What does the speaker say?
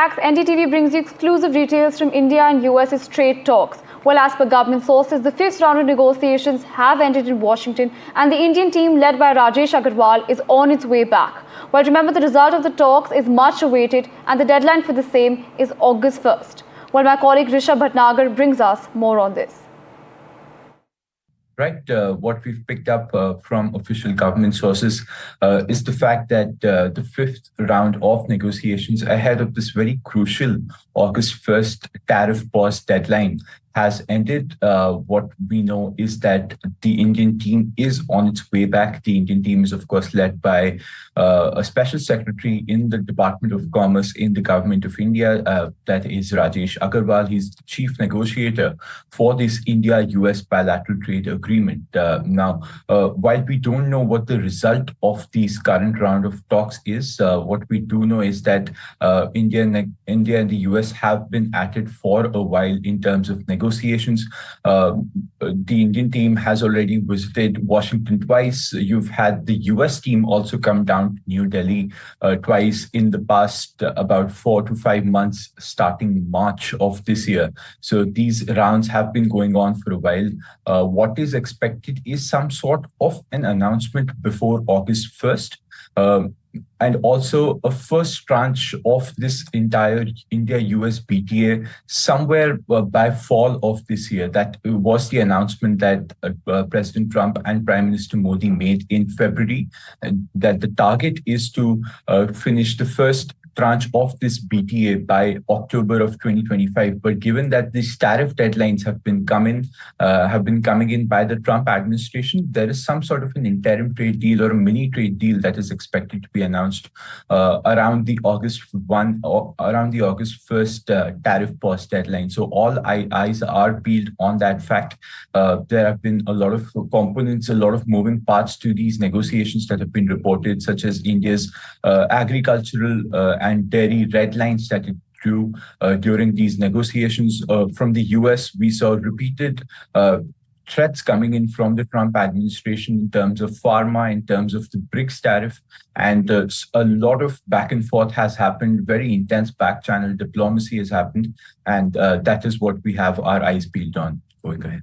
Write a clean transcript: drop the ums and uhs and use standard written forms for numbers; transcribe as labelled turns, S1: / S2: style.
S1: NDTV brings you exclusive details from India and US's trade talks. Well, as per government sources, the fifth round of negotiations have ended in Washington and the Indian team led by Rajesh Agarwal is on its way back. Well, remember, the result of the talks is much awaited and the deadline for the same is August 1st. Well, my colleague Rishabh Bhatnagar brings us more on this.
S2: Right. What we've picked up from official government sources is the fact that the fifth round of negotiations ahead of this very crucial August 1st tariff pause deadline has ended. What we know is that the Indian team is on its way back. The Indian team is, of course, led by a special secretary in the Department of Commerce in the Government of India. That is Rajesh Agarwal. He's the chief negotiator for this India-US bilateral trade agreement. Now, while we don't know what the result of these current round of talks is, what we do know is that India and the US have been at it for a while in terms of negotiations. The Indian team has already visited Washington twice. You've had the US team also come down to New Delhi twice in the past about 4 to 5 months, starting March of this year. So these rounds have been going on for a while. What is expected is some sort of an announcement before August 1st. And also a first tranche of this entire India-US BTA somewhere by fall of this year. That was the announcement that President Trump and Prime Minister Modi made in February, and that the target is to finish the first tranche of this BTA by October of 2025. But given that these tariff deadlines have been coming in by the Trump administration, there is some sort of an interim trade deal or a mini trade deal that is expected to be announced around the August 1st tariff pause deadline. So all eyes are peeled on that fact. There have been a lot of components, a lot of moving parts to these negotiations that have been reported, such as India's agricultural and dairy red lines that it drew during these negotiations. From the US, we saw repeated threats coming in from the Trump administration in terms of pharma, in terms of the BRICS tariff, and a lot of back and forth has happened. Very intense back channel diplomacy has happened, and that is what we have our eyes peeled on. Going ahead.